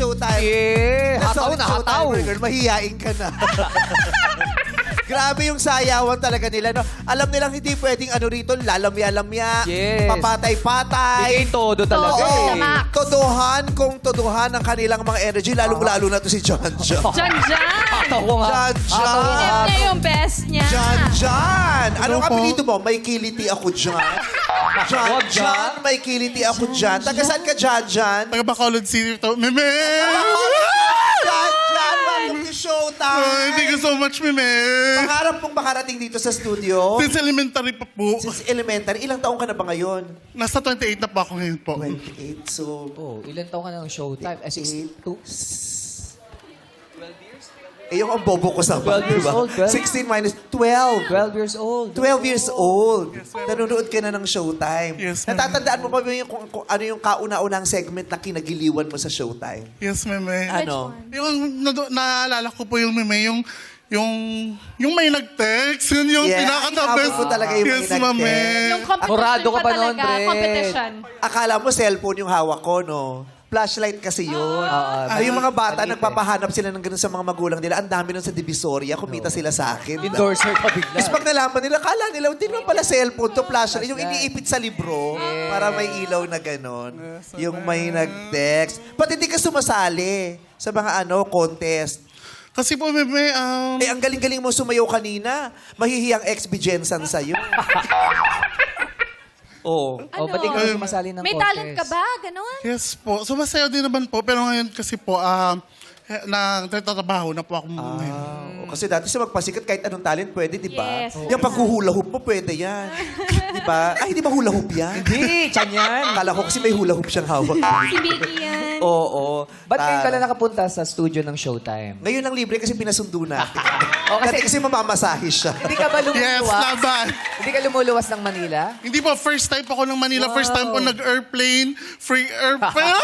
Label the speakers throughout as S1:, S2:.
S1: showtime.
S2: Yeah,
S1: The
S2: hataw
S1: solid
S2: na hataw.
S1: showtimer, girl. Mahihain ka na. Grabe yung sayawan talaga nila, no? Alam nilang hindi pwedeng ano rito, lalamya-lamya,
S2: Yes.
S1: papatay-patay.
S2: Bigay todo talaga
S1: Oo.
S2: eh.
S3: Max.
S1: Todohan ang kanilang mga energy, lalong-lalo na to si John John.
S3: Jan!
S2: Hataw ko nga.
S1: John John!
S3: Hinip niya yung best niya.
S1: John John! Anong
S4: Ano po?
S1: apelido mo? May kiliti ako dyan. John
S2: Wag dyan.
S1: John, may kiliti ako dyan. Taga saan ka, John John?
S4: Taga Bacolod City to. Meme!
S1: John John, welcome to Showtime!
S4: Thank you so much, Meme!
S1: Pangarap mong makarating dito sa studio?
S4: Since elementary pa po.
S1: Since elementary, ilang taon ka na ba ngayon?
S4: Nasa 28 na po ako ngayon po.
S1: 28, so...
S2: Oh, ilan taon ka na ng showtime? Eh, 62.
S1: Eh, yung ang bobo ko sa
S2: 12 years old, 12.
S1: 16 minus 12.
S2: 12 years old.
S1: 12 years old. Nanonood ka na ng Showtime.
S4: Yes, ma'am.
S1: Natatandaan mo pa ba yung, kung ano yung kauna-unang segment na kinagiliwan mo sa Showtime?
S4: Yes, Meme.
S1: Ano?
S4: Yung naalala ko po yung Meme, yung may nag-text, yun yung
S1: Yeah,
S4: pinaka-the
S1: inabot
S4: best.
S1: ko talaga yung may
S4: Yes,
S1: nag-text.
S4: Mame.
S3: Yung competition
S2: Murado ka pa noon,
S3: talaga.
S2: Brett.
S3: Competition.
S1: Akala mo cellphone yung hawak ko, no? Flashlight kasi yun. Ay, yung mga bata,
S2: maliit
S1: nagpapahanap sila ng ganun sa mga magulang nila. Ang dami nun sa Divisoria, kumita sila sa akin.
S2: Endorser pa bigla.
S1: Tapos pag nalaman nila, kala nila, hindi naman pala cellphone to, flashlight. Yung iniipit sa libro para may ilaw na gano'n. Yung may nag-text. Ba't hindi ka sumasali sa mga contest?
S4: Kasi po, Meme,
S1: Eh, ang galing-galing mo sumayaw kanina. Mahihiyang ex-Bijensan sa'yo.
S2: Oo. Oh, ba't ikaw sumasali ng
S3: May
S2: contest?
S3: talent ka ba? Ganon?
S4: yes po. Sumasayaw din naman po. Pero ngayon kasi po, nagtatrabaho na po ako ngayon.
S1: Kasi dati sa magpasikat, kahit anong talent pwede, di ba?
S3: Yes.
S1: Yung pag-hula hoop mo, pwede yan. Di ba? Ay, hindi ba hula hoop yan?
S2: Hindi, tiyan yan.
S1: Akala ko kasi may hula hoop siyang hawak.
S3: Si Vicky yan.
S1: Oo.
S2: Ba't ngayon ka lang nakapunta sa studio ng Showtime?
S1: Ngayon lang libre kasi pinasundo natin.
S2: O, kasi-
S1: Dati kasi mamamasahe siya.
S2: Hindi ka ba
S4: Yes,
S2: lumuluwas?
S4: laban.
S2: Hindi ka lumuluwas ng Manila?
S4: Hindi po, first time po ako ng Manila. First time po nag-airplane. Free airplane.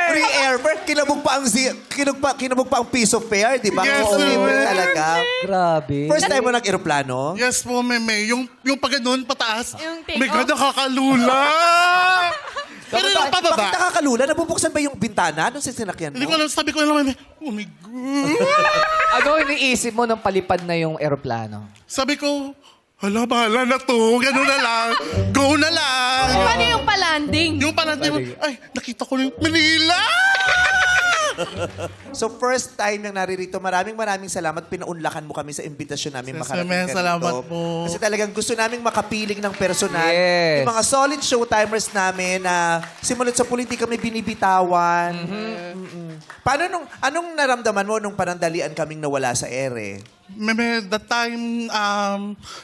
S1: Free airfare. Kinabog pa ang piece of fare, di ba?
S4: Yes,
S1: Oo, libre
S4: sir.
S1: talaga.
S2: Grabe.
S1: First time mo nag-aeroplano?
S4: Yes po, Meme. Yung pag ganun, pataas.
S3: Yung
S4: Oh my God,
S3: take-off.
S4: nakakalula! Pero yung
S1: Bakit
S4: pababa.
S1: nakakalula? Nabubuksan ba yung bintana doon sa sinakyan
S4: Hindi
S1: mo?
S4: ko alam, sabi ko lang, Meme, oh my God.
S2: Ano iniisip mo nung palipad na yung eroplano?
S4: Sabi ko, hala, bahala na to. Ganun na lang. Go na lang.
S3: Paano yung palanding?
S4: Yung parang, ay, nakita ko na yung Manila!
S1: So first time yung naririto, maraming salamat. Pinaunlakan mo kami sa imbitasyon namin
S4: Yes,
S1: makarating
S4: ma'am.
S1: ka
S4: Salamat
S1: rito.
S4: po.
S1: Kasi talagang gusto naming makapiling ng personal.
S2: Yes.
S1: Yung mga solid showtimers namin na simulad sa politika may binibitawan. Paano anong naramdaman mo nung panandalian kaming nawala sa ere?
S4: Meme, that time,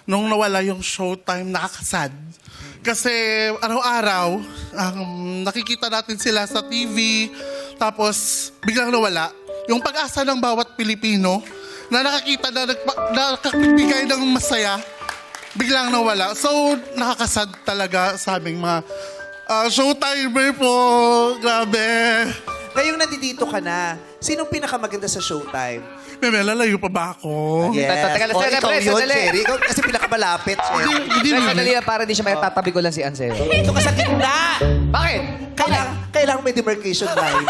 S4: nung nawala yung Showtime, nakakasad. Kasi araw-araw, nakikita natin sila sa TV, tapos biglang nawala. Yung pag-asa ng bawat Pilipino na nakakita na nakakibigay ng masaya, biglang nawala. So, nakakasad talaga sa aming mga Showtimer po. Grabe.
S1: Ngayong nandito ka na, sinong pinakamaganda sa showtime?
S4: Meme, lalayo pa ba ako?
S2: Teka lang,
S1: O,
S2: sandali,
S1: ikaw yun,
S2: sandali.
S1: Cherry. Ikaw kasi pinakamalapit, Cherry.
S4: Hindi,
S2: Sir,
S4: Meme.
S2: sandali lang, para di siya may tatabi ko lang si Ann sa'yo.
S1: Ito ka sa gitna!
S2: Bakit?
S1: Kailangan may demarcation line.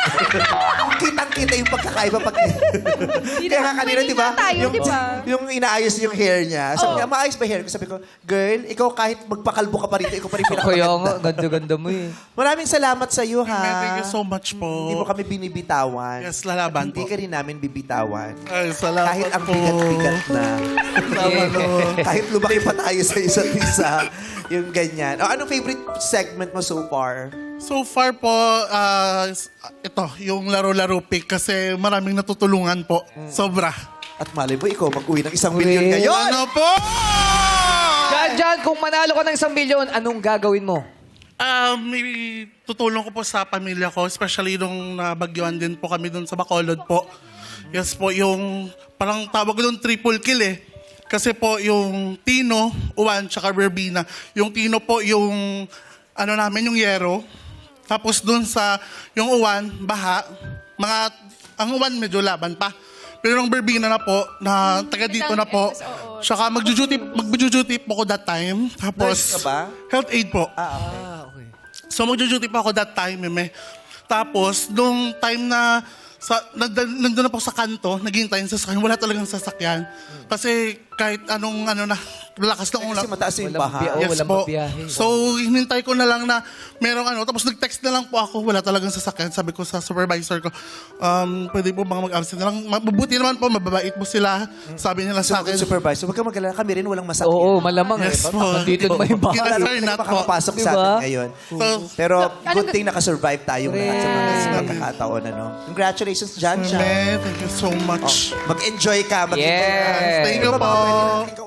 S1: Kitang-kita yung pagkakaiba pag... Kaya nga kanina, di ba?
S3: Tayo,
S1: Yung,
S3: di ba?
S1: yung inaayos yung hair niya. Sabi niya, maayos ba hair ko? Sabi ko, girl, ikaw kahit magpakalbo ka pa rito, ikaw pa rin
S2: Kaya nga,
S1: pinakamaganda.
S2: ganda-ganda mo eh.
S1: Maraming salamat sa iyo, ha?
S4: Thank you so much po.
S1: Hindi mo kami binibitawan.
S4: Yes, lalaban
S1: Hindi
S4: po.
S1: ka rin namin bibitawan.
S4: Ay, salamat
S1: Kahit ang
S4: po.
S1: bigat-bigat na. Kahit lumaki pa tayo sa isa't isa. Yung ganyan. O, anong favorite segment mo so far?
S4: So far po, ito, yung laro-laro pick kasi maraming natutulungan po. Sobra.
S1: At malay mo, ikaw mag-uwi ng 1 milyon ngayon.
S4: Ano po?
S2: Diyan, kung manalo ka ng 1 milyon, anong gagawin mo?
S4: May tutulong ko po sa pamilya ko, especially nung nabagyuan din po kami dun sa Bacolod po. Yes po, yung parang tawag doon triple kill eh. Kasi po yung Tino, Uwan, tsaka Verbena. Yung Tino po yung ano namin, yung yero. Tapos dun sa yung Uwan, baha. Ang Uwan medyo laban pa. Pero yung Verbena na po, na taga dito na po. Tsaka magjo-duty po ko that time. Tapos,
S1: Nurse ka ba?
S4: health aid po.
S2: Okay.
S4: So magjo-duty po ako that time, Meme. Tapos, nung time na nandun na po sa kanto, naghihintay sa sasakyan, wala talagang sasakyan. Kasi kahit anong lakas ng ulap.
S1: Kasi mataas yung
S2: Walang
S1: baha.
S2: biya-
S4: Yes
S2: walang
S4: po.
S2: mabiyahe.
S4: So, hinintay ko na lang na merong tapos nag-text na lang po ako, wala talagang sasakyan. Sabi ko sa supervisor ko, pwede po bang mag-absent na lang? Mabuti naman po, mababait po sila. Sabi nila sa akin.
S1: Supervisor, huwag ka mag-alala. Kami rin walang masakit.
S2: Oo, malamang
S4: Yes po.
S2: Nandito may bahay.
S4: Yes, sir,
S1: Hindi
S4: not
S1: ka
S4: po.
S1: makapasok sa
S2: Diba?
S1: atin ngayon.
S4: So,
S1: Pero good thing nakasurvive tayong lahat sa mga
S4: Correct.
S1: pagkakataon. Congratulations, Jan.
S4: Thank you so much.
S1: Mag-enjoy ka.
S2: Yes.
S4: Thank you po.